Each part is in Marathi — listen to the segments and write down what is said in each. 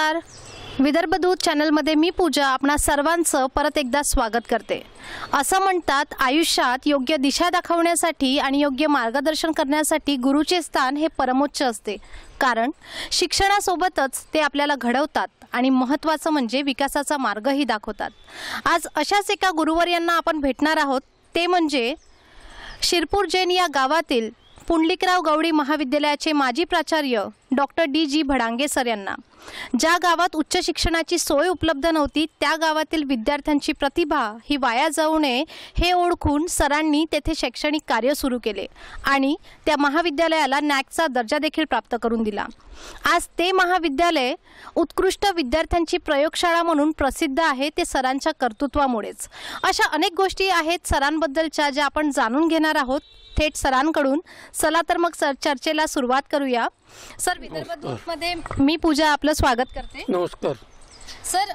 नमस्कार, विदर्भ दूत चॅनलमध्ये मी पूजा आपणा सर्वांचं परत एकदा स्वागत करते। असं म्हणतात, आयुष्यात योग्य दिशा दाखवण्यासाठी आणि योग्य मार्गदर्शन करण्यासाठी गुरुचे स्थान हे परमोच्च असते, कारण शिक्षणासोबतच ते आपल्याला घडवतात आणि महत्त्वाचं म्हणजे विकासाचा मार्गही दाखवतात। आज अशाच एका गुरुवर्यांना आपण भेटणार आहोत, ते म्हणजे शिरपूर जैन या गावातील पुंडलिकराव गवळी महाविद्यालयाचे माजी प्राचार्य डॉक्टर डी.जी. भडांगे सर यांना। ज्या गावात उच्च शिक्षणाची सोय उपलब्ध नव्हती, त्या गावातील विद्यार्थ्यांची प्रतिभा ही वाया जाऊ नये हे ओळखून सरांनी तेथे शैक्षणिक कार्य सुरू केले आणि त्या महाविद्यालयाला नॅकचा दर्जा देखील प्राप्त करून दिला। आज ते महाविद्यालय उत्कृष्ट विद्यार्थ्यांची प्रयोगशाळा म्हणून प्रसिद्ध आहे, ते सरांच्या कर्तृत्वामुळेच। अशा अनेक गोष्टी आहेत सरांबद्दलच्या ज्या आपण जाणून घेणार आहोत थेट सरांकडून। चला तर मग चर्चेला सुरुवात करूया। सर, विदर्भ दूतमध्ये मी पूजा आपलं स्वागत करते। नमस्कार सर,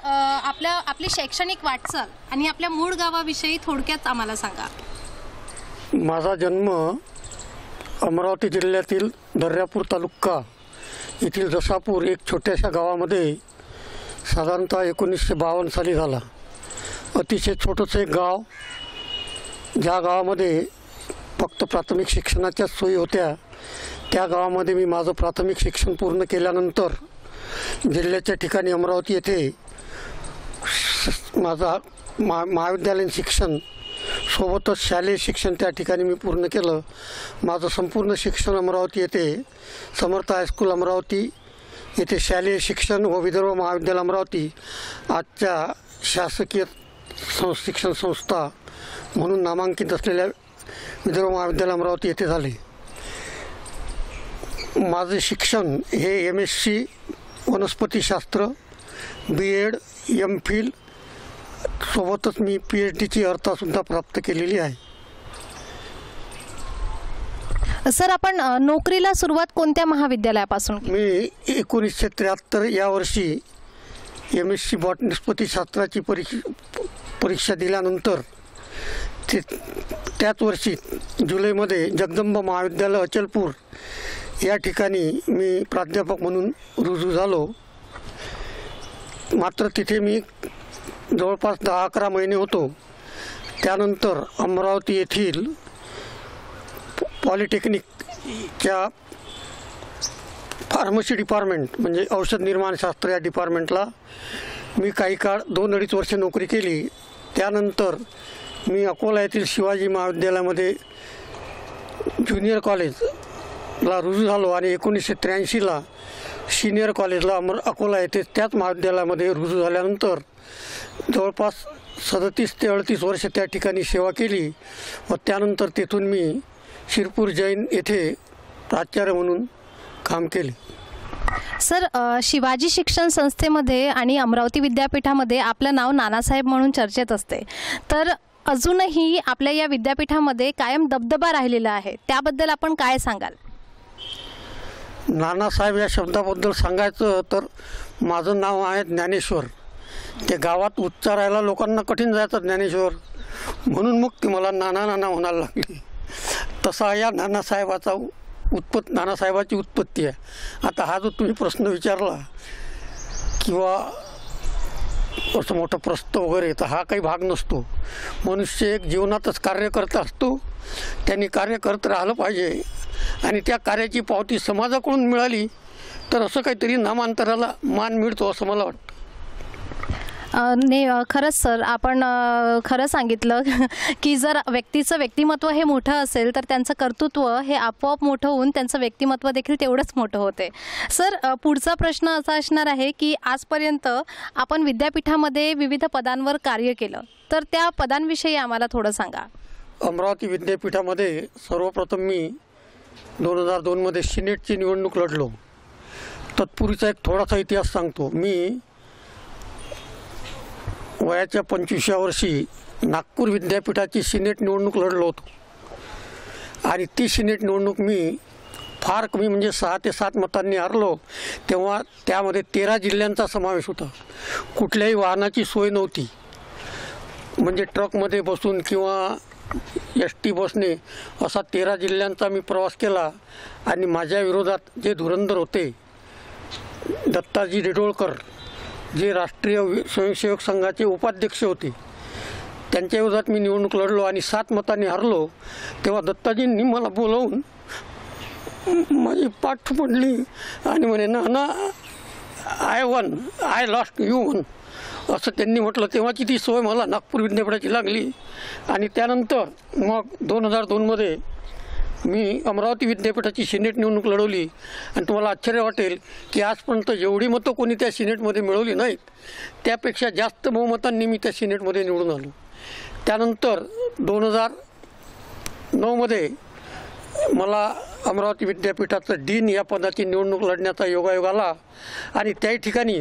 आपली शैक्षणिक वाटचाल आणि आपल्या मूळ गावाविषयी थोडक्यात आम्हाला सांगा। माझा जन्म अमरावती जिल्ह्यातील दर्यापूर तालुका येथील जसापूर एक छोट्याशा गावामध्ये साधारणतः 1952 साली झाला। अतिशय छोटंसं एक गाव, ज्या गावामध्ये फक्त प्राथमिक शिक्षणाच्या सोयी होत्या। त्या गावामध्ये मी माझं प्राथमिक शिक्षण पूर्ण केल्यानंतर जिल्ह्याच्या ठिकाणी अमरावती येथे माझा महाविद्यालयीन शिक्षण सोबतच शालेय शिक्षण त्या ठिकाणी मी पूर्ण केलं। माझं संपूर्ण शिक्षण अमरावती येथे समर्थ हायस्कूल अमरावती येथे शालेय शिक्षण व विदर्भ महाविद्यालय अमरावती आजच्या शासकीय शिक्षण संस्था म्हणून नामांकित असलेल्या विदर्भ महाविद्यालय अमरावती येथे झाले। माझे शिक्षण हे MSc वनस्पतीशास्त्र, B.Ed, M.Phil सोबतच मी PhDची अर्हतासुद्धा प्राप्त केलेली आहे। सर, आपण नोकरीला सुरुवात कोणत्या महाविद्यालयापासून? मी 1973 या वर्षी MSc वनस्पतीशास्त्राची परीक्षा दिल्यानंतर त्याच वर्षी जुलैमध्ये जगदंबा महाविद्यालय अचलपूर या ठिकाणी मी प्राध्यापक म्हणून रुजू झालो। मात्र तिथे मी जवळपास 10-11 महिने होतो। त्यानंतर अमरावती येथील पॉलिटेक्निकच्या फार्मसी डिपार्टमेंट म्हणजे औषध निर्माणशास्त्र या डिपार्टमेंटला मी काही काळ 2-2.5 वर्ष नोकरी केली। त्यानंतर मी अकोला येथील शिवाजी महाविद्यालयामध्ये ज्युनियर कॉलेजला रुजू झालो आणि 1983ला सिनियर कॉलेजला अकोला येथे त्याच महाविद्यालयामध्ये रुजू झाल्यानंतर जवळपास 37 ते 38 वर्ष त्या ठिकाणी सेवा केली व त्यानंतर तेथून मी शिरपूर जैन येथे प्राचार्य म्हणून काम केले। सर, शिवाजी शिक्षण संस्थेमध्ये आणि अमरावती विद्यापीठामध्ये आपलं नाव नानासाहेब म्हणून चर्चेत असते, तर अजूनही आपल्या या विद्यापीठामध्ये कायम दबदबा राहिलेला आहे, त्याबद्दल आपण काय सांगाल? नानासाहेब या शब्दाबद्दल सांगायचं तर माझं नाव आहे ज्ञानेश्वर। ते गावात उच्चारायला लोकांना कठीण जायचं ज्ञानेश्वर, म्हणून मग ती मला नाना म्हणायला लागली। तसा या नानासाहेबाची उत्पत्ती आहे। आता हा जो तुम्ही प्रश्न विचारला किंवा असं मोठं प्रश्न वगैरे, तर हा काही भाग नसतो। मनुष्य एक जीवनातच कार्य करत असतो, त्यांनी कार्य करत राहिलं पाहिजे आणि त्या कार्याची पावती समाजाकडून मिळाली तर असं काहीतरी नामांतराला मान मिळतो असं मला वाटतं। खरंच सर, आपण खरं सांगितलं की जर व्यक्तीचं व्यक्तिमत्व हे मोठं असेल तर त्यांचं कर्तृत्व हे आपोआप मोठं होऊन त्यांचं व्यक्तिमत्व देखील तेवढंच मोठं होते। सर, पुढचा प्रश्न असा असणार आहे की आजपर्यंत आपण विद्यापीठामध्ये विविध पदांवर कार्य केलं, तर त्या पदांविषयी आम्हाला थोडं सांगा। अमरावती विद्यापीठामध्ये सर्वप्रथम मी 2002 मध्ये सिनेटची निवडणूक लढलो। तत्पूर्वीचा एक थोडासा इतिहास सांगतो। मी वयाच्या 25व्या वर्षी नागपूर विद्यापीठाची सिनेट निवडणूक लढलो होतो आणि ती सिनेट निवडणूक मी फार कमी म्हणजे 6 ते 7 मतांनी हरलो। तेव्हा त्यामध्ये 13 जिल्ह्यांचा समावेश होता। कुठल्याही वाहनाची सोय नव्हती, म्हणजे ट्रकमध्ये बसून किंवा ST बसने असा 13 जिल्ह्यांचा मी प्रवास केला आणि माझ्या विरोधात जे धुरंधर होते दत्ताजी रेडोळकर जे राष्ट्रीय स्वयंसेवक संघाचे उपाध्यक्ष होते, त्यांच्या विरोधात मी निवडणूक लढलो आणि 7 मतांनी हरलो, तेव्हा दत्ताजींनी मला बोलवून माझी पाठ पडली आणि म्हणे ना I one, I lost, you one, असं त्यांनी म्हटलं. तेव्हाची ती सोय मला नागपूर विद्यापीठाची लागली. आणि त्यानंतर मग 2002मध्ये मी अमरावती विद्यापीठाची सिनेट निवडणूक लढवली. आणि तुम्हाला आश्चर्य वाटेल की आजपर्यंत जेवढी मतं कोणी त्या सिनेटमध्ये मिळवली नाहीत, त्यापेक्षा जास्त बहुमतांनी मी त्या सिनेटमध्ये निवडून आलो. त्यानंतर 2009मध्ये मला अमरावती विद्यापीठाचं डीन या पदाची निवडणूक लढण्याचा योगायोग आला. आणि त्याही ठिकाणी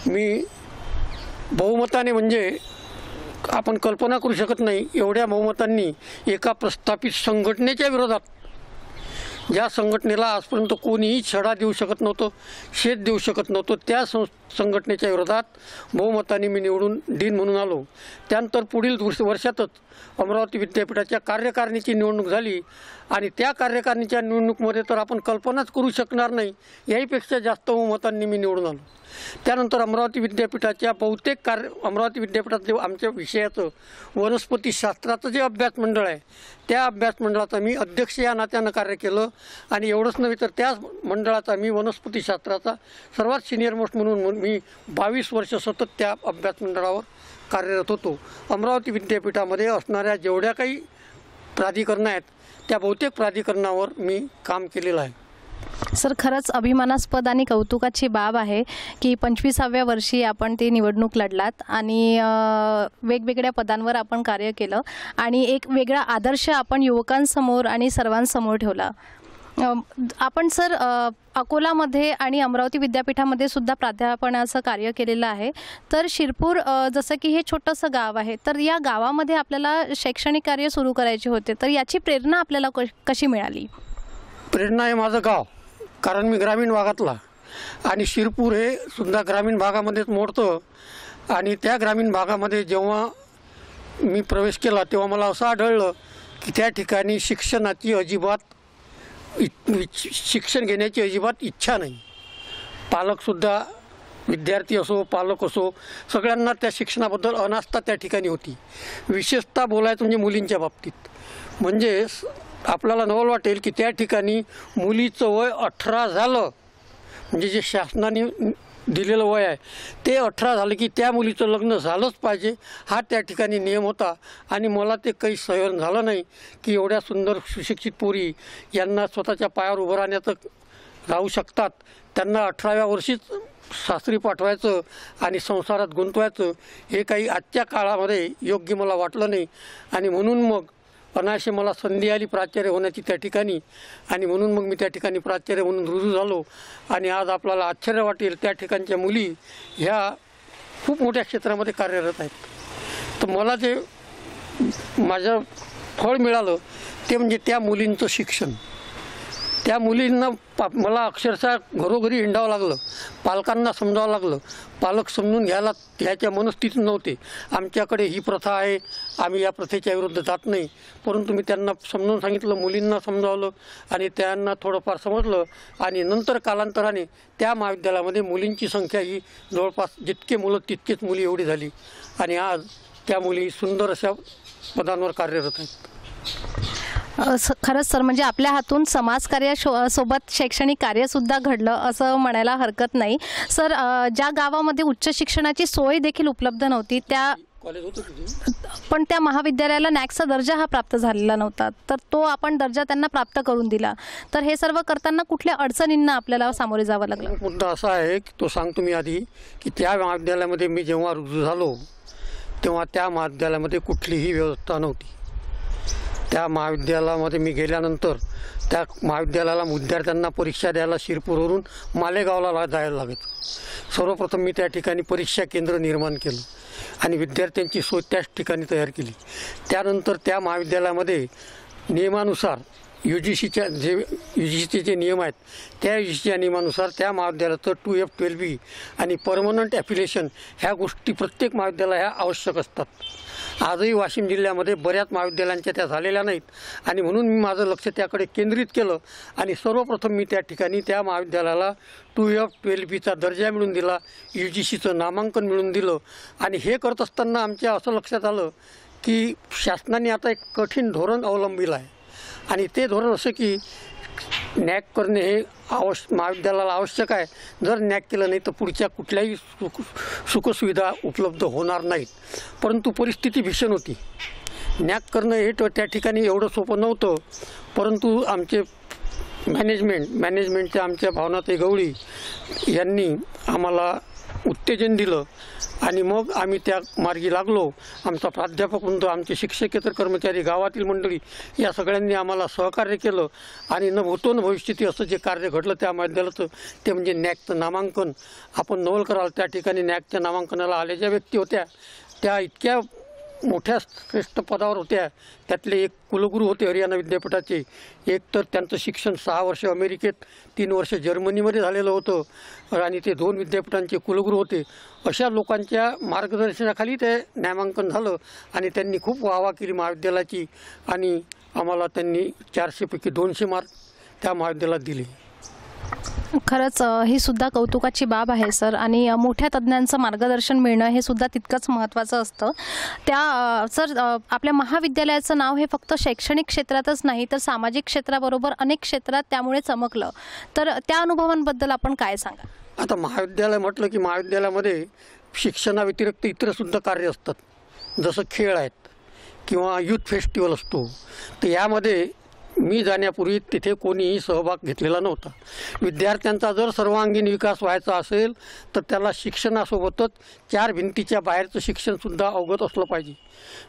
मी बहुमताने, म्हणजे आपण कल्पना करू शकत नाही एवढ्या बहुमतांनी एका प्रस्थापित संघटनेच्या विरोधात, ज्या संघटनेला आजपर्यंत कोणीही छडा देऊ शकत नव्हतं, शेत देऊ शकत नव्हतं, त्या संघटनेच्या विरोधात बहुमताने मी निवडून डीन म्हणून आलो. त्यानंतर पुढील वर्षातच अमरावती विद्यापीठाच्या कार्यकारिणीची निवडणूक झाली. आणि त्या कार्यकारिणीच्या निवडणुकीमध्ये तर आपण कल्पनाच करू शकणार नाही, याहीपेक्षा जास्त बहुमतांनी मी निवडून आलो. त्यानंतर अमरावती विद्यापीठाच्या बहुतेक अमरावती विद्यापीठात जे आमच्या विषयाचं वनस्पतीशास्त्राचं जे अभ्यास मंडळ आहे, त्या अभ्यास मंडळाचा मी अध्यक्ष या नात्यानं कार्य केलं. आणि एवढंच नव्हे तर त्या मंडळाचा मी वनस्पतीशास्त्राचा सर्वात सिनियर मोस्ट म्हणून मी 22 वर्ष सतत त्या अभ्यास मंडळावर कार्यरत होतो. अमरावती विद्यापीठामध्ये असणाऱ्या जेवढ्या काही प्राधिकरणं आहेत, त्या बहुतेक प्राधिकरणावर मी काम केलेलं आहे. सर, खरंच अभिमानास्पद आणि कौतुकाची बाब आहे की 25व्या वर्षी आपण ती निवडणूक लढलात आणि वेगवेगळ्या पदांवर आपण कार्य केलं आणि एक वेगळा आदर्श आपण युवकांसमोर आणि सर्वांसमोर ठेवला. आपण सर अकोलामध्ये आणि अमरावती विद्यापीठामध्ये सुद्धा प्राध्यापनाचं कार्य केलेलं आहे. तर शिरपूर जसं की हे छोटंसं गाव आहे, तर या गावामध्ये आपल्याला शैक्षणिक कार्य सुरू करायचे होते, तर याची प्रेरणा आपल्याला कशी मिळाली? प्रेरणा आहे माझं गाव, कारण मी ग्रामीण भागातला आणि शिरपूर हे सुद्धा ग्रामीण भागामध्येच मोडतं. आणि त्या ग्रामीण भागामध्ये जेव्हा मी प्रवेश केला तेव्हा मला असं आढळलं की त्या ठिकाणी शिक्षण घेण्याची अजिबात इच्छा नाही. पालकसुद्धा, विद्यार्थी असो पालक असो, सगळ्यांना त्या शिक्षणाबद्दल अनास्था त्या ठिकाणी होती. विशेषतः बोलायचं म्हणजे मुलींच्या बाबतीत, म्हणजे आपल्याला नवल वाटेल की त्या ठिकाणी मुलीचं वय 18 झालं, म्हणजे जे शासनाने दिलेलं वय आहे ते 18 झालं की त्या मुलीचं लग्न झालंच पाहिजे, हा त्या ठिकाणी नियम होता. आणि मला ते काही सहन झालं नाही की एवढ्या सुंदर सुशिक्षित पोरी यांना स्वतःच्या पायावर उभं राहू शकतात, त्यांना 18व्या वर्षीच सासरी पाठवायचं आणि संसारात गुंतवायचं, हे काही आजच्या काळामध्ये योग्य मला वाटलं नाही. आणि म्हणून मग अनायासे मला संधी आली प्राचार्य होण्याची त्या ठिकाणी. आणि म्हणून मग मी त्या ठिकाणी प्राचार्य म्हणून रुजू झालो. आणि आज आपल्याला आश्चर्य वाटेल, त्या ठिकाणच्या मुली ह्या खूप मोठ्या क्षेत्रामध्ये कार्यरत आहेत. तर मला जे माझं फळ मिळालं ते म्हणजे त्या मुलींचं शिक्षण. त्या मुलींना मला अक्षरशः घरोघरी हिंडावं लागलं, पालकांना समजावं लागलं. पालक समजून घ्यायच्या मनस्थितीत नव्हते. आमच्याकडे ही प्रथा आहे, आम्ही या प्रथेच्या विरुद्ध जात नाही. परंतु मी त्यांना समजावून सांगितलं, मुलींना समजावलं आणि त्यांना थोडंफार समजलं. आणि नंतर कालांतराने त्या महाविद्यालयामध्ये मुलींची संख्या ही जवळपास जितके मुलं तितकेच मुली एवढी झाली. आणि आज त्या मुली सुंदर अशा पदांवर कार्यरत आहेत. खरंच सर, म्हणजे आपल्या हातून समाजकार्य सोबत शैक्षणिक कार्यसुद्धा घडलं असं म्हणायला हरकत नाही. सर, ज्या गावामध्ये उच्च शिक्षणाची सोय देखील उपलब्ध नव्हती पण त्या महाविद्यालयाला नॅकचा दर्जा हा प्राप्त झालेला नव्हता, तर तो आपण दर्जा त्यांना प्राप्त करून दिला. तर हे सर्व करताना कुठल्या अडचणींना आपल्याला सामोरे जावं लागलं? मुद्दा असा आहे की तो सांगतो मी आधी, की त्या महाविद्यालयामध्ये मी जेव्हा रुजू झालो तेव्हा त्या महाविद्यालयामध्ये कुठलीही व्यवस्था नव्हती. त्या महाविद्यालयामध्ये मी गेल्यानंतर त्या महाविद्यालयाला विद्यार्थ्यांना परीक्षा द्यायला शिरपूरवरून मालेगावला जायला लागत. सर्वप्रथम मी त्या ठिकाणी परीक्षा केंद्र निर्माण केलं आणि विद्यार्थ्यांची सोय त्याच ठिकाणी तयार केली. त्यानंतर त्या महाविद्यालयामध्ये नियमानुसार UGCचे जे नियम आहेत, त्या UGCच्या नियमानुसार त्या महाविद्यालयाचं 2F 12B आणि परमनंट ॲफिलिएशन ह्या गोष्टी प्रत्येक महाविद्यालय ह्या आवश्यक असतात. आजही वाशिम जिल्ह्यामध्ये बऱ्याच महाविद्यालयांच्या त्या झालेल्या नाहीत आणि म्हणून मी माझं लक्ष त्याकडे केंद्रित केलं आणि सर्वप्रथम मी त्या ठिकाणी त्या महाविद्यालयाला 2F-12B दर्जा मिळवून दिला, UGCचं नामांकन मिळवून दिलं. आणि हे करत असताना आमच्या असं लक्षात आलं की शासनाने आता एक कठीण धोरण अवलंबिलं आहे आणि ते धोरण असं की नॅक करणे हे महाविद्यालयाला आवश्यक आहे. जर नॅक केलं नाही तर पुढच्या कुठल्याही सुखसुविधा उपलब्ध होणार नाहीत. परंतु परिस्थिती भीषण होती. नॅक करणं हे त्या ठिकाणी एवढं सोपं नव्हतं. परंतु आमचे मॅनेजमेंटच्या आमच्या भावनाताई गवळी यांनी आम्हाला उत्तेजन दिलं आणि मग आम्ही त्या मार्गी लागलो. आमचा प्राध्यापक वृंद, आमचे शिक्षकेतर कर्मचारी, गावातील मंडळी या सगळ्यांनी आम्हाला सहकार्य केलं आणि न भूतो न भविष्यती असं जे कार्य घडलं त्या महाविद्यालयाचं ते म्हणजे नॅकचं नामांकन. आपण नवल कराल त्या ठिकाणी नॅकच्या नामांकनाला आल्या ज्या व्यक्ती होत्या त्या इतक्या मोठ्या श्रेष्ठ पदावर होत्या. त्यातले एक कुलगुरू होते हरियाणा विद्यापीठाचे. एक तर त्यांचं शिक्षण 6 वर्ष अमेरिकेत, 3 वर्ष जर्मनीमध्ये झालेलं होतं आणि ते 2 विद्यापीठांचे कुलगुरू होते. अशा लोकांच्या मार्गदर्शनाखाली ते नामांकन झालं आणि त्यांनी खूप वाहवा केली महाविद्यालयाची आणि आम्हाला त्यांनी 400 पैकी 200 मार्क त्या महाविद्यालयात दिले. खरंच ही सुद्धा कौतुकाची बाब आहे सर. आणि मोठ्या तज्ज्ञांचं मार्गदर्शन मिळणं हे सुद्धा तितकंच महत्त्वाचं असतं. त्या सर आपल्या महाविद्यालयाचं नाव हे फक्त शैक्षणिक क्षेत्रातच नाही तर सामाजिक क्षेत्राबरोबर अनेक क्षेत्रात त्यामुळे चमकलं. तर त्या अनुभवांबद्दल आपण काय सांगा? आता महाविद्यालय म्हटलं की महाविद्यालयामध्ये शिक्षणाव्यतिरिक्त इतरसुद्धा कार्य असतात. जसं खेळ आहेत किंवा यूथ फेस्टिवल असतो. तर यामध्ये मी जाण्यापूर्वी तिथे कोणीही सहभाग घेतलेला नव्हता. विद्यार्थ्यांचा जर सर्वांगीण विकास व्हायचा असेल तर त्याला शिक्षणासोबतच 4 भिंतीच्या बाहेरचं शिक्षणसुद्धा अवगत असलं पाहिजे.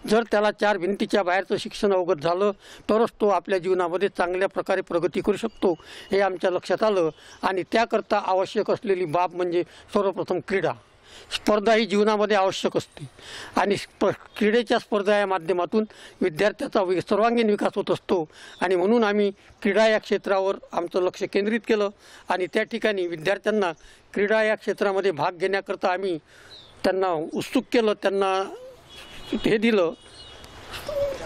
जर त्याला 4 भिंतीच्या बाहेरचं शिक्षण अवगत झालं तरच तो आपल्या जीवनामध्ये चांगल्या प्रकारे प्रगती करू शकतो हे आमच्या लक्षात आलं. आणि त्याकरता आवश्यक असलेली बाब म्हणजे सर्वप्रथम क्रीडा. स्पर्धा ही जीवनामध्ये आवश्यक असते आणि क्रीडेच्या स्पर्धा या माध्यमातून विद्यार्थ्याचा सर्वांगीण विकास होत असतो. आणि म्हणून आम्ही क्रीडा या क्षेत्रावर आमचं लक्ष केंद्रित केलं आणि त्या ठिकाणी विद्यार्थ्यांना क्रीडा या क्षेत्रामध्ये भाग घेण्याकरता आम्ही त्यांना उत्सुक केलं, त्यांना हे दिलं,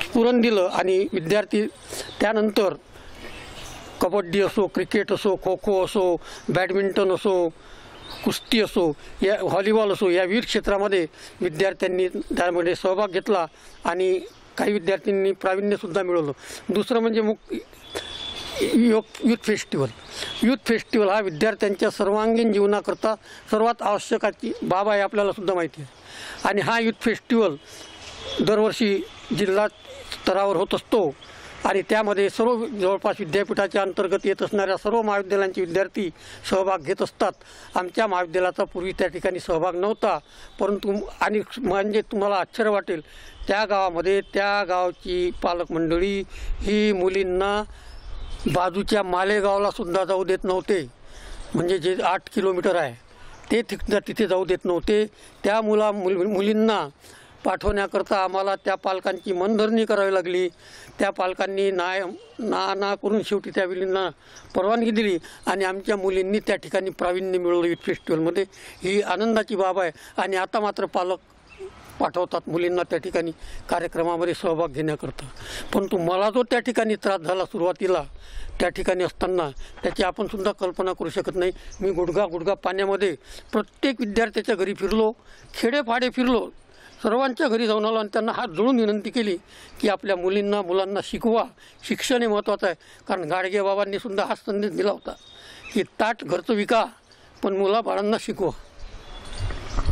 स्फुरण दिलं. आणि विद्यार्थी त्यानंतर कबड्डी असो, क्रिकेट असो, खो खो असो, बॅडमिंटन असो, कुस्ती असो, या व्हॉलीबॉल असो, या विविध क्षेत्रामध्ये विद्यार्थ्यांनी त्यामध्ये सहभाग घेतला आणि काही विद्यार्थ्यांनी प्रावीण्यसुद्धा मिळवलं. दुसरं म्हणजे यूथ फेस्टिवल हा विद्यार्थ्यांच्या सर्वांगीण जीवनाकरता सर्वात आवश्यकाची बाब आहे, आपल्यालासुद्धा माहिती आहे. आणि हा यूथ फेस्टिवल दरवर्षी जिल्हा स्तरावर होत असतो आणि त्यामध्ये सर्व जवळपास विद्यापीठाच्या अंतर्गत येत असणाऱ्या सर्व महाविद्यालयांचे विद्यार्थी सहभाग घेत असतात. आमच्या महाविद्यालयाचा पूर्वी त्या ठिकाणी सहभाग नव्हता. परंतु आणि म्हणजे तुम्हाला आश्चर्य वाटेल त्या गावामध्ये त्या गावची पालक मंडळी ही मुलींना बाजूच्या मालेगावला सुद्धा जाऊ देत नव्हते. म्हणजे जे 8 किलोमीटर आहे ते तिथे जाऊ देत नव्हते. त्या मुलींना पाठवण्याकरता आम्हाला त्या पालकांची मनधरणी करावी लागली. त्या पालकांनी ना करून शेवटी त्या मुलींना परवानगी दिली आणि आमच्या मुलींनी त्या ठिकाणी प्रावीण्य मिळवलं यूथ फेस्टिवलमध्ये. ही आनंदाची बाब आहे. आणि आता मात्र पालक पाठवतात मुलींना त्या ठिकाणी कार्यक्रमामध्ये सहभाग घेण्याकरता. परंतु मला जो त्या ठिकाणी त्रास झाला सुरुवातीला त्या ठिकाणी असताना त्याची आपण सुद्धा कल्पना करू शकत नाही. मी गुडघा पाण्यामध्ये प्रत्येक विद्यार्थ्याच्या घरी फिरलो, खेडेपाडे फिरलो, सर्वांच्या घरी जाऊन आलो आणि त्यांना हात जोडून विनंती केली की आपल्या मुलांना शिकवा. शिक्षण हे महत्त्वाचं आहे. कारण गाडगे बाबांनी सुद्धा हा संदेश दिला होता की ताट घरचं विका पण मुलाबाळांना शिकवा.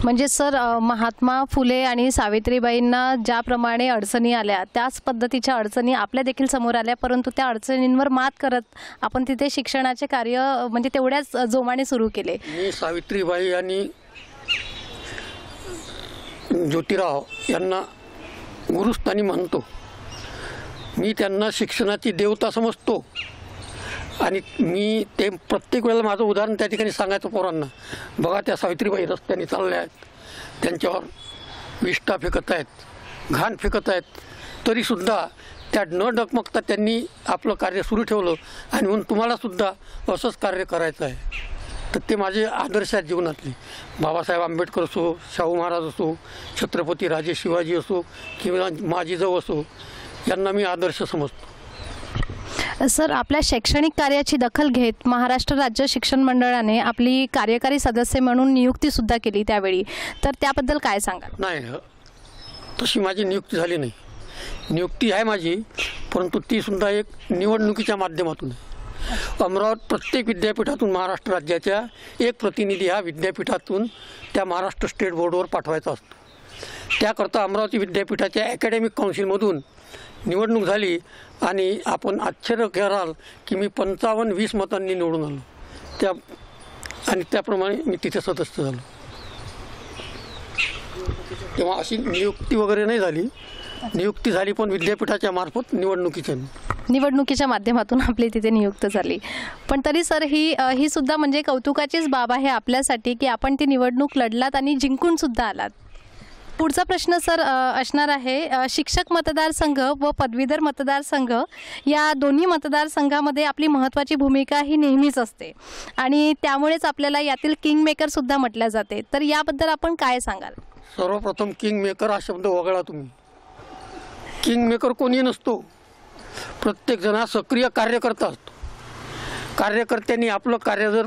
म्हणजे सर महात्मा फुले आणि सावित्रीबाईंना ज्याप्रमाणे अडचणी आल्या त्याच पद्धतीच्या अडचणी आपल्या देखील समोर आल्या. परंतु त्या अडचणींवर मात करत आपण तिथे शिक्षणाचे कार्य म्हणजे तेवढ्याच जोमाने सुरू केले. मी सावित्रीबाई आणि ज्योतिराव यांना गुरुस्थानी मानतो. मी त्यांना शिक्षणाची देवता समजतो आणि मी ते प्रत्येक वेळेला माझं उदाहरण त्या ठिकाणी सांगायचं पोरांना. बघा त्या सावित्रीबाई रस्त्याने चालल्या आहेत, त्यांच्यावर विष्ठा फेकत आहेत, घाण फेकत आहेत, तरीसुद्धा त्या न डगमगता त्यांनी आपलं कार्य सुरू ठेवलं. आणि म्हणून तुम्हालासुद्धा असंच कार्य करायचं आहे. तर ते माझे आदर्श आहेत जीवनातले. बाबासाहेब आंबेडकर असो, शाहू महाराज असो, छत्रपती राजे शिवाजी असो किंवा माजीजाऊ असो, यांना मी आदर्श समजतो. सर, आपल्या शैक्षणिक कार्याची दखल घेत महाराष्ट्र राज्य शिक्षण मंडळाने आपली कार्यकारी सदस्य म्हणून नियुक्तीसुद्धा केली त्यावेळी, तर त्याबद्दल काय सांगाल? नाही, तशी माझी नियुक्ती झाली नाही. नियुक्ती आहे माझी, परंतु तीसुद्धा एक निवडणुकीच्या माध्यमातून आहे. अमरावती प्रत्येक विद्यापीठातून महाराष्ट्र राज्याच्या एक प्रतिनिधी हा विद्यापीठातून त्या महाराष्ट्र स्टेट बोर्डवर पाठवायचा असतो. त्याकरता अमरावती विद्यापीठाच्या अकॅडमिक काउन्सिलमधून निवडणूक झाली आणि आपण आश्चर्य कराल की मी 55-20 मतांनी निवडून आलो आणि त्याप्रमाणे मी तिथे सदस्य झालो. तेव्हा अशी नियुक्ती वगैरे नाही झाली. नियुक्ती झाली पण विद्यापीठाच्या मार्फत निवडणुकीच्या माध्यमातून आपली तिथे नियुक्त झाली. पण तरी सर ही सुद्धा म्हणजे कौतुकाचीच बाब आहे आपल्यासाठी की आपण ती निवडणूक लढलात आणि जिंकून सुद्धा आलात. पुढचा प्रश्न सर असणार आहे, शिक्षक मतदारसंघ व पदवीधर मतदारसंघ या दोन्ही मतदारसंघामध्ये आपली महत्त्वाची भूमिका ही नेहमीच असते आणि त्यामुळेच आपल्याला यातील किंगमेकर सुद्धा म्हटल्या जाते. तर याबद्दल आपण काय सांगाल? सर्वप्रथम किंगमेकर हा शब्द वगळा तुम्ही. किंगमेकर कोणी नसतो. प्रत्येकजण हा सक्रिय कार्यकर्ता असतो. कार्यकर्त्यांनी आपलं कार्य जर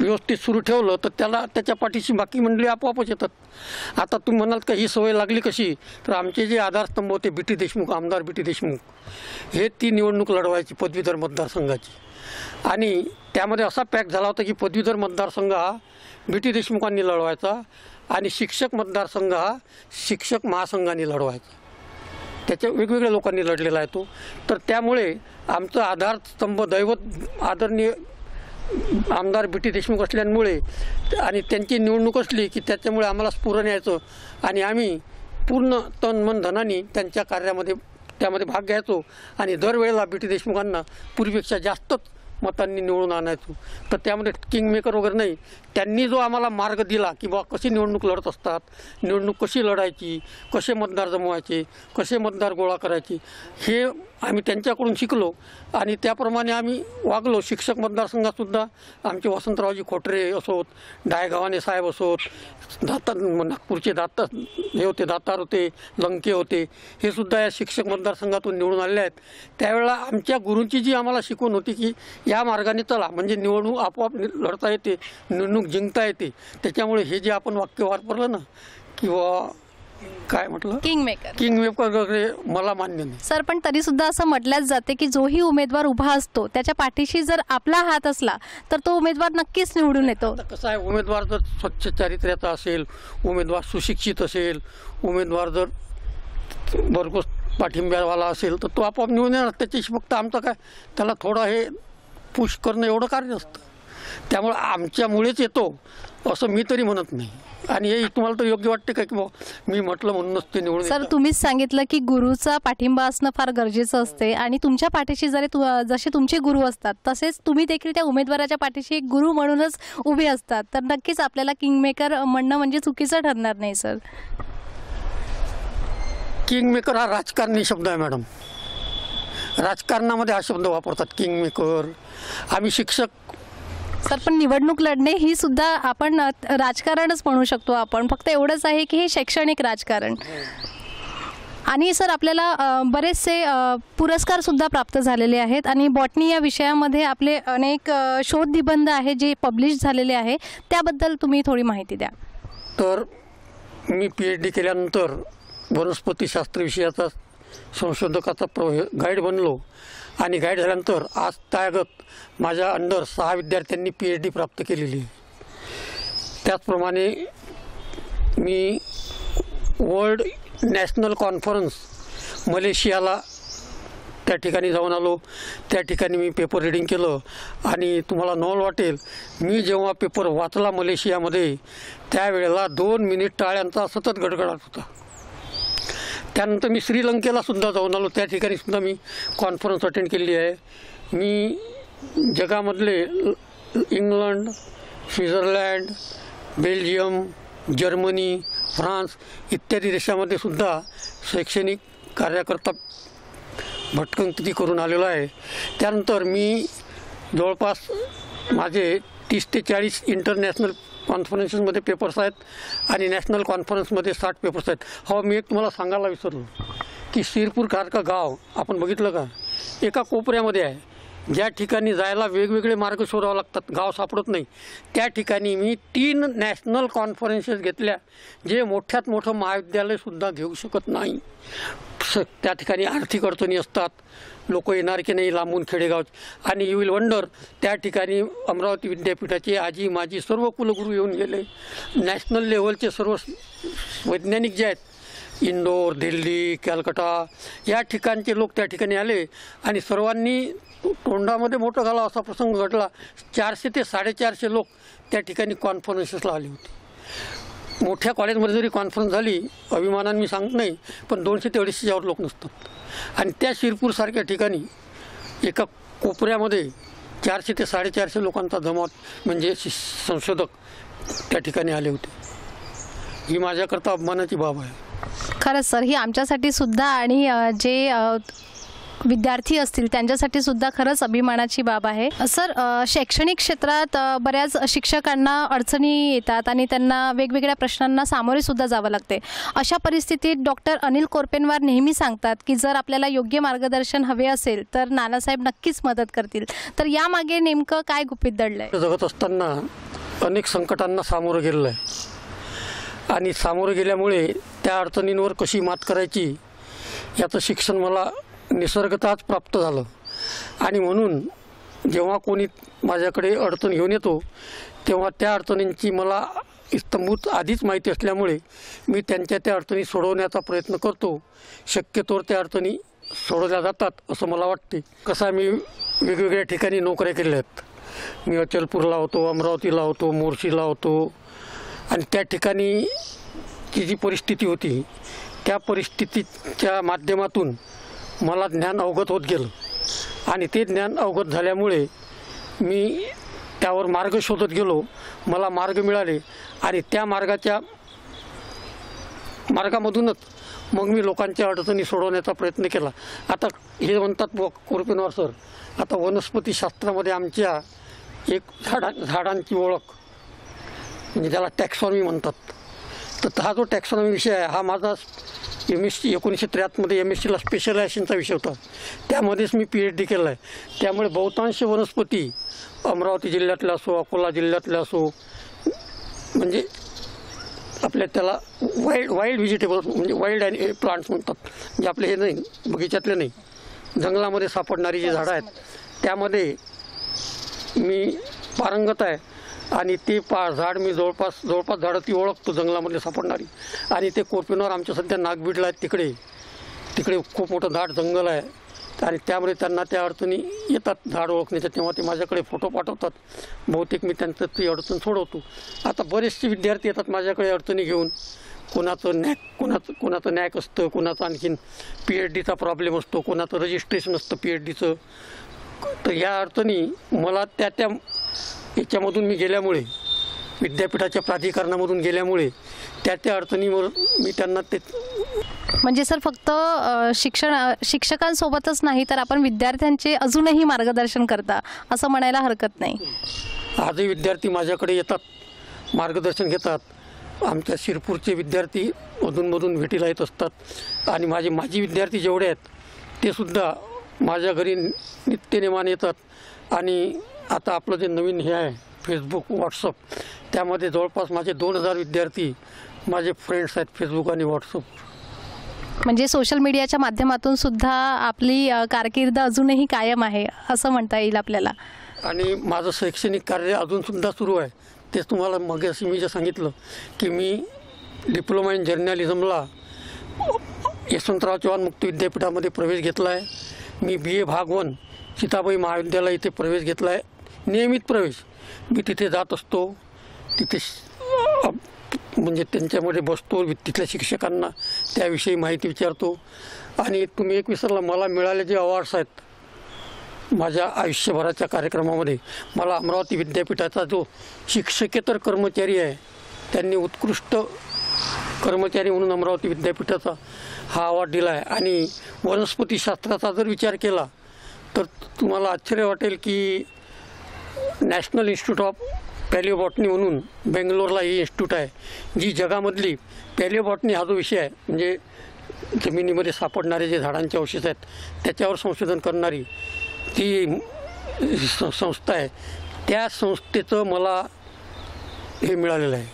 व्यवस्थित सुरू ठेवलं तर त्याच्या पाठीशी बाकी मंडळी आपोआपच येतात. आता तुम्ही म्हणाल का ही सवय लागली कशी, तर आमचे जे आधारस्तंभ होते बीटी देशमुख, आमदार बीटी देशमुख, हे ती निवडणूक लढवायची पदवीधर मतदारसंघाची. आणि त्यामध्ये असा पॅक झाला होता की पदवीधर मतदारसंघ हा बीटी देशमुखांनी लढवायचा आणि शिक्षक मतदारसंघ हा शिक्षक महासंघाने लढवायचा. त्याच्या वेगवेगळ्या लोकांनी लढलेला आहे तो. तर त्यामुळे आमचा आधारस्तंभ दैवत आदरणीय आमदार बीटी देशमुख असल्यामुळे आणि त्यांची निवडणूक असली की त्याच्यामुळे आम्हाला स्फुरण यायचं आणि आम्ही पूर्ण तन मन धनाने त्यांच्या कार्यामध्ये त्यामध्ये भाग घ्यायचो आणि दरवेळेला बीटी देशमुखांना पूर्वीपेक्षा जास्तच मतांनी निवडून आणायचो. तर त्यामध्ये किंगमेकर वगैरे नाही. त्यांनी जो आम्हाला मार्ग दिला की बा कशी निवडणूक लढत असतात, निवडणूक कशी लढायची, कसे मतदार जमवायचे, कसे मतदार गोळा करायचे, हे आम्ही त्यांच्याकडून शिकलो आणि त्याप्रमाणे आम्ही वागलो. शिक्षक मतदारसंघातसुद्धा आमचे वसंतरावजी खोटरे असोत, डायगावाने साहेब असोत, नागपूरचे हे होते दातार होते, लंके होते, हे सुद्धा या शिक्षक मतदारसंघातून निवडून आलेले आहेत. त्यावेळेला आमच्या गुरूंची जी आम्हाला शिकवण होती की या मार्गाने चला म्हणजे निवडणूक आपोआप लढता येते, निवडणूक जिंकता येते. त्याच्यामुळे हे जे आपण वाक्य वापरलं ना किंवा काय म्हटलं किंगमेकर वगैरे मला मान्य नाही सर. पण तरी सुद्धा असं म्हटल्याच जाते की जोही उमेदवार उभा असतो त्याच्या पाठीशी जर आपला हात असला तर तो उमेदवार नक्कीच निवडून येतो. कसं आहे, उमेदवार जर स्वच्छ चारित्र्याचा असेल, उमेदवार सुशिक्षित असेल, उमेदवार जर भरघोस पाठिंब्यावाला असेल तर तो आपोआप निवडून येणार. त्याच्याशी फक्त आमचं काय त्याला थोडं हे पुश करणं एवढं कार्य असतं. त्यामुळे आमच्यामुळेच येतो असं मी तरी म्हणत नाही. आणि हे तुम्हाला तर योग्य वाटते का की मी म्हटलं म्हणूनच ते निवडून? सर, तुम्हीच सांगितलं की गुरुचा पाठिंबा असणं फार गरजेचं असते आणि तुमच्या पाठीशी जसे तुमचे गुरु असतात तसेच तुम्ही देखील त्या उमेदवाराच्या पाठीशी एक गुरु म्हणूनच उभे असतात. तर नक्कीच आपल्याला किंगमेकर म्हणणं म्हणजे चुकीचं ठरणार नाही सर. किंगमेकर हा राजकारणी शब्द आहे मॅडम. राजकारणामध्ये हा शब्द वापरतात किंगमेकर. आम्ही शिक्षक सर, पण निवडणूक लढणे ही सुद्धा आपण राजकारणच म्हणू शकतो आपण. फक्त एवढंच आहे की हे शैक्षणिक राजकारण. आणि सर, आपल्याला बरेचसे पुरस्कार सुद्धा प्राप्त झालेले आहेत आणि बॉटनी या विषयामध्ये आपले अनेक शोध निबंध आहेत जे पब्लिश झालेले आहे. त्याबद्दल तुम्ही थोडी माहिती द्या. तर मी PhD केल्यानंतर वनस्पतीशास्त्र विषयाचा संशोधकाचा गाईड बनलो आणि गाईड झाल्यानंतर आज तायगत माझ्या अंडर 6 विद्यार्थ्यांनी PhD प्राप्त केलेली आहे. त्याचप्रमाणे मी वर्ल्ड नॅशनल कॉन्फरन्स मलेशियाला त्या ठिकाणी जाऊन आलो. त्या ठिकाणी मी पेपर रीडिंग केलं आणि तुम्हाला नवल वाटेल, मी जेव्हा पेपर वाचला मलेशियामध्ये त्यावेळेला 2 मिनिट टाळ्यांचा सतत गडगडाट होता. त्यानंतर मी श्रीलंकेला सुद्धा जाऊन आलो. त्या ठिकाणी सुद्धा मी कॉन्फरन्स अटेंड केली आहे. मी जगामधले England, Switzerland, Belgium, Germany, France इत्यादी देशामध्ये सुद्धा शैक्षणिक कार्यकर्ता भटकंती करून आलेलो आहे. त्यानंतर मी जवळपास माझे 30 ते 40 इंटरनॅशनल कॉन्फरन्सेसमध्ये पेपर्स आहेत आणि नॅशनल कॉन्फरन्समध्ये 60 पेपर्स आहेत. हो, मी एक तुम्हाला सांगायला विसरलो की शिरपूरसारखं गाव आपण बघितलं का, एका कोपऱ्यामध्ये आहे. ज्या ठिकाणी जायला वेगवेगळे मार्ग शोधावे लागतात, गाव सापडत नाही, त्या ठिकाणी मी 3 नॅशनल कॉन्फरन्सेस घेतल्या, जे मोठ्यात मोठं महाविद्यालयसुद्धा घेऊ शकत नाही. त्या ठिकाणी आर्थिक अडचणी असतात, लोक येणार की नाही लांबून खेडेगाव. आणि यू विल वंडर, त्या ठिकाणी अमरावती विद्यापीठाचे आजी माजी सर्व कुलगुरू येऊन गेले. नॅशनल लेव्हलचे सर्व वैज्ञानिक जे आहेत, इंदोर, दिल्ली, कॅलकटा या ठिकाणचे लोक त्या ठिकाणी आले आणि सर्वांनी तोंडामध्ये मोठं घाला असा प्रसंग घडला. 400 ते 450 लोक त्या ठिकाणी कॉन्फरन्सेसला आले होते. मोठ्या कॉलेजमध्ये जरी कॉन्फरन्स झाली, अभिमानाने मी सांगत नाही, पण 200 ते 250 लोक नसतात. आणि त्या शिरपूरसारख्या ठिकाणी एका कोपऱ्यामध्ये 400 ते 450 लोकांचा जमात म्हणजे संशोधक त्या ठिकाणी आले होते. ही माझ्याकरता अभिमानाची बाब आहे. खरंच सर, ही आमच्यासाठी सुद्धा आणि जे विद्यार्थी असतील त्यांच्यासाठी सुद्धा खरंच अभिमानाची बाब आहे. सर, शैक्षणिक क्षेत्रात बऱ्याच शिक्षकांना अडचणी येतात आणि त्यांना वेगवेगळ्या प्रश्नांना सामोरे सुद्धा जावं लागते. अशा परिस्थितीत डॉक्टर अनिल कोरपेनवार नेहमी सांगतात की जर आपल्याला योग्य मार्गदर्शन हवे असेल तर नानासाहेब नक्कीच मदत करतील. तर यामागे नेमकं काय गुपित दडलं आहे? जगत असताना अनेक संकटांना सामोरं गेलेलं आहे आणि सामोरं गेल्यामुळे त्या अडचणींवर कशी मात करायची याचं शिक्षण मला निसर्गतःच प्राप्त झालं. आणि म्हणून जेव्हा कोणी माझ्याकडे अडचण घेऊन येतो तेव्हा त्या अडचणींची मला इत्थंभूत आधीच माहिती असल्यामुळे मी त्यांच्या त्या अडचणी सोडवण्याचा प्रयत्न करतो. शक्यतोवर त्या अडचणी सोडवल्या जातात असं मला वाटते. कसं मी वेगवेगळ्या ठिकाणी नोकऱ्या केल्या आहेत. मी अचलपूरला होतो, अमरावतीला होतो, मोर्शीला होतो आणि त्या ठिकाणी जी परिस्थिती होती त्या परिस्थितीच्या माध्यमातून मला ज्ञान अवगत होत गेलं आणि ते ज्ञान अवगत झाल्यामुळे मी त्यावर मार्ग शोधत गेलो. मला मार्ग मिळाले आणि त्या मार्गामधूनच मग मी लोकांच्या अडचणी सोडवण्याचा प्रयत्न केला. आता हे म्हणतात कोरपेनवार सर, आता वनस्पतीशास्त्रामध्ये आमच्या एक झाडांची ओळख म्हणजे त्याला टॅक्सॉनॉमी म्हणतात. तर हा जो टॅक्सॉनॉमी विषय आहे हा माझा MSc 1973 MScला स्पेशलायझेशनचा विषय होता. त्यामध्येच मी PhD केलं आहे. त्यामुळे बहुतांश वनस्पती अमरावती जिल्ह्यातल्या असो, अकोला जिल्ह्यातल्या असो, म्हणजे आपल्या त्याला वाईल्ड व्हेजिटेबल्स म्हणजे वाईल्ड प्लांट्स म्हणतात, म्हणजे आपले हे नाही बगीच्यातले नाही, जंगलामध्ये सापडणारी जी झाडं आहेत त्यामध्ये मी पारंगत आहे. आणि ते झाड मी जवळपास झाडं ती ओळखतो जंगलामध्ये सापडणारी. आणि ते कोरपेनवार आमच्या सध्या नागबीडला आहेत, तिकडे खूप मोठं दाट जंगल आहे आणि त्यामुळे त्यांना त्या अडचणी येतात झाड ओळखण्याच्या, तेव्हा ते माझ्याकडे फोटो पाठवतात. बहुतेक मी त्यांचं ती अडचण सोडवतो. आता बरेचसे विद्यार्थी येतात माझ्याकडे अडचणी घेऊन. कोणाचं नॅक असतं, कोणाचं आणखीन PhDचा प्रॉब्लेम असतो, कोणाचं रजिस्ट्रेशन असतं PhDचं. तर या अडचणी मला त्या याच्यामधून मी गेल्यामुळे, विद्यापीठाच्या प्राधिकरणामधून गेल्यामुळे त्या अडचणीवर मी त्यांना ते म्हणजे सर फक्त शिक्षकांसोबतच नाही तर आपण विद्यार्थ्यांचे अजूनही मार्गदर्शन करता असं म्हणायला हरकत नाही. आजही विद्यार्थी माझ्याकडे येतात, मार्गदर्शन घेतात. आमच्या शिरपूरचे विद्यार्थी अधूनमधून भेटीला येत असतात आणि माझे विद्यार्थी जेवढे आहेत ते सुद्धा माझ्या घरी नित्यनेमाने येतात. आणि आता आपलं जे नवीन हे आहे फेसबुक, व्हॉट्सअप, त्यामध्ये जवळपास माझे 2000 विद्यार्थी माझे फ्रेंड्स आहेत फेसबुक आणि व्हॉट्सअप. म्हणजे सोशल मीडियाच्या माध्यमातून सुद्धा आपली कारकीर्द अजूनही कायम आहे असं म्हणता येईल आपल्याला. आणि माझं शैक्षणिक कार्य अजूनसुद्धा सुरू आहे. तेच तुम्हाला मग मी जे सांगितलं की मी डिप्लोमा इन जर्नलिझमला यशवंतराव चव्हाण मुक्त विद्यापीठामध्ये प्रवेश घेतला आहे. मी BA भाग 1 सीताबाई महाविद्यालय इथे प्रवेश घेतला आहे, नियमित प्रवेश. मी तिथे जात असतो, तिथे म्हणजे त्यांच्यामध्ये बसतो, तिथल्या शिक्षकांना त्याविषयी माहिती विचारतो. आणि तुम्ही एक विसरला, मला मिळाले जे अवॉर्ड्स आहेत माझ्या आयुष्यभराच्या कार्यक्रमामध्ये, मला अमरावती विद्यापीठाचा जो शिक्षकेतर कर्मचारी आहे त्यांनी उत्कृष्ट कर्मचारी म्हणून अमरावती विद्यापीठाचा हा अवॉर्ड दिला आहे. आणि वनस्पतीशास्त्राचा जर विचार केला तर तुम्हाला आश्चर्य वाटेल की नॅशनल इन्स्टिट्यूट ऑफ पॅलिओबॉटनी म्हणून बेंगलोरला ही इन्स्टिट्यूट आहे, जी जगामधली पॅलिओबॉटनी हा जो विषय आहे, म्हणजे जमिनीमध्ये सापडणारे जे झाडांचे अवशेष आहेत त्याच्यावर संशोधन करणारी ती संस्था आहे. त्या संस्थेचं मला हे मिळालेलं आहे.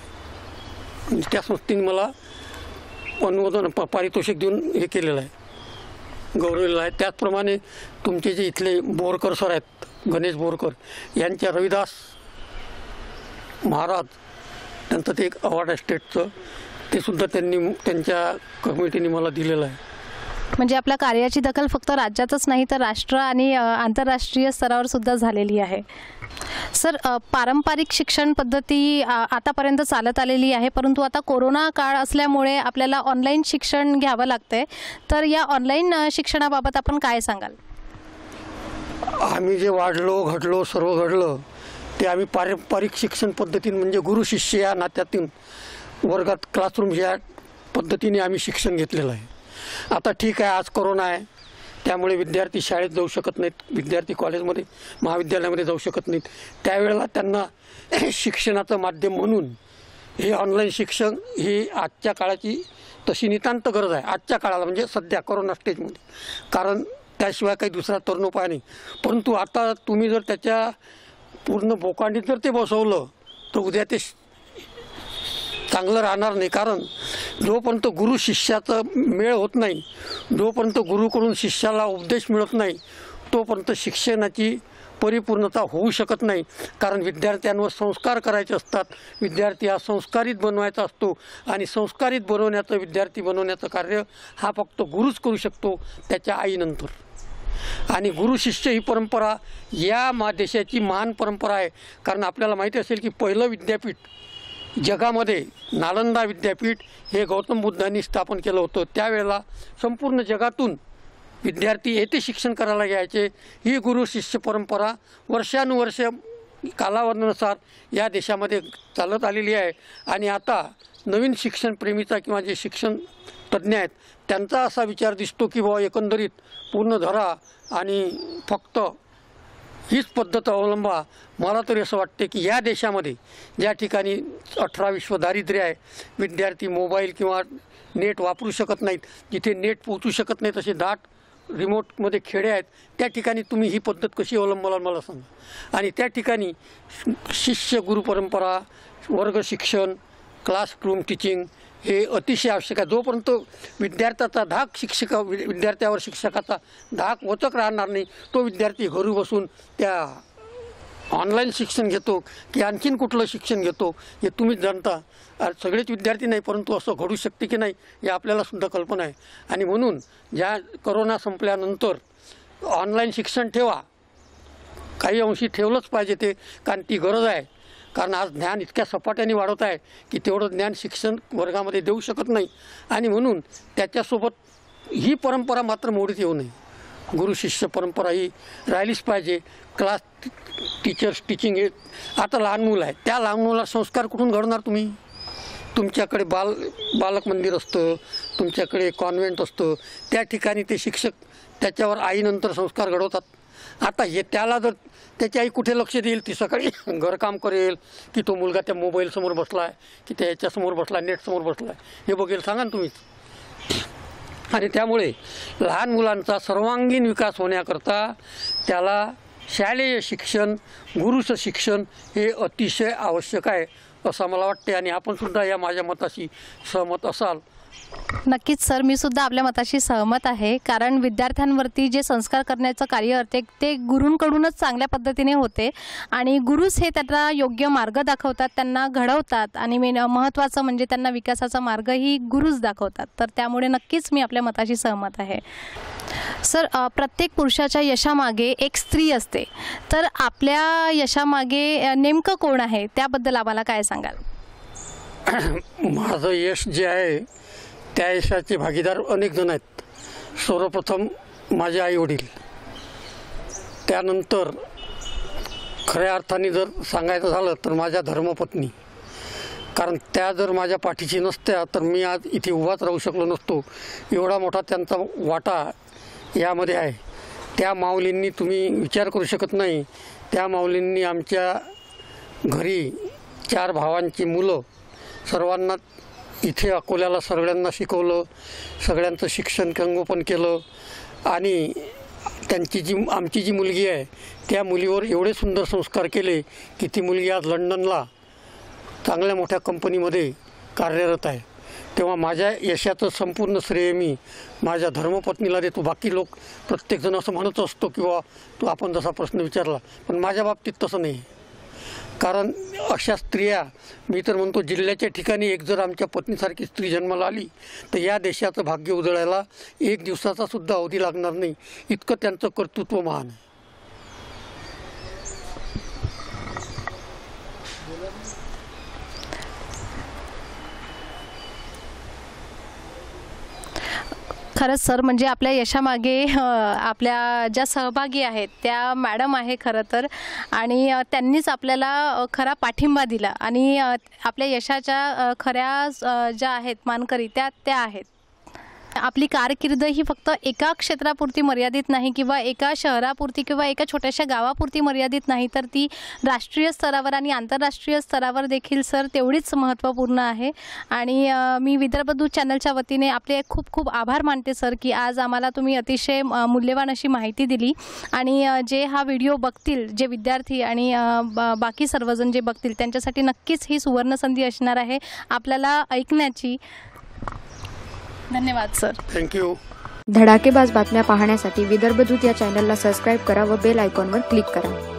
म्हणजे त्या संस्थेने मला अनुमोदन पारितोषिक देऊन हे केलेलं आहे, गौरवलेलं आहे. त्याचप्रमाणे तुमचे जे इथले बोरकर सर आहेत, गणेश बोरकर यांच्या रविदास महाराज त्यांचं ते एक अवॉर्ड आहे स्टेटचं, ते सुद्धा त्यांनी त्यांच्या कमिटीने मला दिलेलं आहे. म्हणजे आपल्या कार्याची दखल फक्त राज्यातच नाही तर राष्ट्र आणि आंतरराष्ट्रीय स्तरावर सुद्धा झालेली आहे. सर, पारंपरिक शिक्षण पद्धती आतापर्यंत चालत आलेली आहे, परंतु आता कोरोना काळ असल्यामुळे आपल्याला ऑनलाईन शिक्षण घ्यावं लागतंय. तर या ऑनलाईन शिक्षणाबाबत आपण काय सांगाल? आम्ही जे वाढलो घडलो सर्व घडलं ते आम्ही पारंपरिक शिक्षण पद्धतीने म्हणजे गुरु शिष्य या नात्यातून वर्गात क्लासरूम या पद्धतीने आम्ही शिक्षण घेतलेलं आहे. आता ठीक आहे, आज कोरोना आहे त्यामुळे विद्यार्थी शाळेत जाऊ शकत नाहीत, विद्यार्थी कॉलेजमध्ये महाविद्यालयामध्ये जाऊ शकत नाहीत. त्यावेळेला त्यांना शिक्षणाचं माध्यम म्हणून हे ऑनलाईन शिक्षण ही आजच्या काळाची तशी नितांत गरज आहे. आजच्या काळाला म्हणजे सध्या कोरोना स्टेजमध्ये, कारण त्याशिवाय काही दुसरा तरुणोपाय नाही. परंतु आता तुम्ही जर त्याच्या पूर्ण बोकांडीत जर ते बसवलं तर उद्या ते चांगलं राहणार नाही. कारण जोपर्यंत गुरु शिष्याचा मेळ होत नाही, जोपर्यंत गुरुकडून शिष्याला उपदेश मिळत नाही, तोपर्यंत शिक्षणाची परिपूर्णता होऊ शकत नाही. कारण विद्यार्थ्यांवर संस्कार करायचे असतात, विद्यार्थी हा संस्कारित बनवायचा असतो आणि संस्कारित बनवण्याचं विद्यार्थी बनवण्याचं कार्य हा फक्त गुरुच करू शकतो त्याच्या आईनंतर. आणि गुरु शिष्य ही परंपरा या देशाची महान परंपरा आहे. कारण आपल्याला माहिती असेल की पहिलं विद्यापीठ जगामध्ये नालंदा विद्यापीठ हे गौतम बुद्धांनी स्थापन केलं होतं. त्यावेळेला संपूर्ण जगातून विद्यार्थी येथे शिक्षण करायला यायचे. ही गुरु शिष्य परंपरा वर्षानुवर्ष कालावधीनुसार या देशामध्ये चालत आलेली आहे. आणि आता नवीन शिक्षणप्रेमीचा किंवा जे शिक्षण तज्ज्ञ आहेत त्यांचा असा विचार दिसतो की बाबा एकंदरीत पूर्ण धरा आणि फक्त हीच पद्धत अवलंबा. मला तरी असं वाटते की या देशामध्ये ज्या ठिकाणी 18 विश्व दारिद्र्य आहे, विद्यार्थी मोबाईल किंवा नेट वापरू शकत नाहीत, जिथे नेट पोहोचू शकत नाहीत असे दाट रिमोटमध्ये खेडे आहेत, त्या ठिकाणी तुम्ही ही पद्धत कशी अवलंबाल मला सांगा. आणि त्या ठिकाणी शिष्य गुरु परंपरा, वर्ग शिक्षण, क्लासरूम टीचिंग हे अतिशय आवश्यक आहे. जोपर्यंत विद्यार्थ्याचा धाक विद्यार्थ्यावर शिक्षकाचा धाक वचक राहणार नाही, तो विद्यार्थी घरी बसून त्या ऑनलाईन शिक्षण घेतो की आणखीन कुठलं शिक्षण घेतो हे तुम्हीच जाणता. सगळेच विद्यार्थी नाही, परंतु असं घडू शकते की नाही हे आपल्यालासुद्धा कल्पना आहे. आणि म्हणून ज्या कोरोना संपल्यानंतर ऑनलाईन शिक्षण ठेवा, काही अंशी ठेवलंच पाहिजे ते, कारण ती गरज आहे. कारण आज ज्ञान इतक्या सपाट्याने वाढत आहे की तेवढं ज्ञान शिक्षण वर्गामध्ये देऊ शकत नाही. आणि म्हणून त्याच्यासोबत ही परंपरा मात्र मोडीत येऊ नये. गुरु शिष्य परंपरा ही राहिलीच पाहिजे. क्लास टीचर्स टीचिंग हे आता लहान मुलं आहे, त्या लहान मुलाला संस्कार कुठून घडवणार तुम्ही? तुमच्याकडे बालक मंदिर असतं, तुमच्याकडे कॉन्व्हेंट असतं, त्या ठिकाणी ते शिक्षक त्याच्यावर आईनंतर संस्कार घडवतात. आता हे त्याला जर त्याची आई कुठे लक्ष देईल? ती सकाळी घरकाम करेल की तो मुलगा त्या मोबाईलसमोर बसला आहे की त्या याच्यासमोर बसला, नेटसमोर बसला आहे, हे बघेल सांगा ना तुम्हीच. आणि त्यामुळे लहान मुलांचा सर्वांगीण विकास होण्याकरता त्याला शालेय शिक्षण, गुरुचं शिक्षण हे अतिशय आवश्यक आहे असं मला वाटते. आणि आपण सुद्धा या माझ्या मताशी सहमत असाल. नक्कीच सर, मी सुद्धा आपल्या मताशी सहमत आहे. कारण विद्यार्थ्यांवरती जे संस्कार करण्याचं कार्य ते गुरूंकडूनच चांगल्या पद्धतीने होते आणि गुरुच हे त्यांना योग्य मार्ग दाखवतात, त्यांना घडवतात आणि महत्त्वाचं म्हणजे त्यांना विकासाचा मार्गही गुरुच दाखवतात. तर त्यामुळे नक्कीच मी आपल्या मताशी सहमत आहे. सर, प्रत्येक पुरुषाच्या यशामागे एक स्त्री असते, तर आपल्या यशामागे नेमकं कोण आहे त्याबद्दल आम्हाला काय सांगाल? माझं यश जे आहे त्या यशाचे भागीदार अनेक जण आहेत. सर्वप्रथम माझे आईवडील, त्यानंतर खऱ्या अर्थाने जर सांगायचं झालं तर माझ्या धर्मपत्नी. कारण त्या जर माझ्या पाठीशी नसत्या तर मी आज इथे उभाच राहू शकलो नसतो. एवढा मोठा त्यांचा वाटा यामध्ये आहे. त्या माऊलींनी तुम्ही विचार करू शकत नाही, त्या माऊलींनी आमच्या घरी 4 भावांची मुलं सर्वांना इथे अकोल्याला सगळ्यांना शिकवलं, सगळ्यांचं शिक्षण संगोपन केलं आणि आमची जी मुलगी आहे त्या मुलीवर एवढे सुंदर संस्कार केले की ती मुलगी आज लंडनला चांगल्या मोठ्या कंपनीमध्ये कार्यरत आहे. तेव्हा माझ्या यशाचं संपूर्ण श्रेय मी माझ्या धर्मपत्नीला देतो. बाकी लोक प्रत्येकजण असं म्हणत असतो किंवा आपण जसा प्रश्न विचारला, पण माझ्या बाबतीत तसं नाही. कारण अशा स्त्रिया, मी तर म्हणतो जिल्ह्याच्या ठिकाणी एक जर आमच्या पत्नीसारखी स्त्री जन्माला आली तर या देशाचं भाग्य उजळायला 1 दिवसाचा सुद्धा अवधी लागणार नाही, इतकं त्यांचं कर्तृत्व महान आहे. खरंच सर, म्हणजे आपल्या यशामागे आपल्या ज्या सहभागी आहेत त्या मॅडम आहे खरं तर, आणि त्यांनीच आपल्याला खरा पाठिंबा दिला आणि आपल्या यशाच्या खऱ्या ज्या आहेत मानकरी त्या आहेत. आपली कारकीर्द ही फक्त एका क्षेत्रापुरती मर्यादित नाही किंवा एका शहरापुरती किंवा एका छोट्याशा गावापुरती मर्यादित नाही, तर ती राष्ट्रीय स्तरावर आणि आंतरराष्ट्रीय स्तरावर देखील सर तेवढीच महत्त्वपूर्ण आहे. आणि मी विदर्भदूत चॅनलच्या वतीने आपले खूप खूप आभार मानते सर की आज आम्हाला तुम्ही अतिशय मूल्यवान अशी माहिती दिली. आणि जे हा व्हिडिओ बघतील, जे विद्यार्थी आणि बाकी सर्वजण जे बघतील त्यांच्यासाठी नक्कीच ही सुवर्णसंधी असणार आहे आपल्याला ऐकण्याची. धन्यवाद सर. थँक्यू. धडाकेबाज बातम्या पाहण्यासाठी विदर्भदूत या चॅनलला सबस्क्राईब करा व बेल आयकॉनवर क्लिक करा.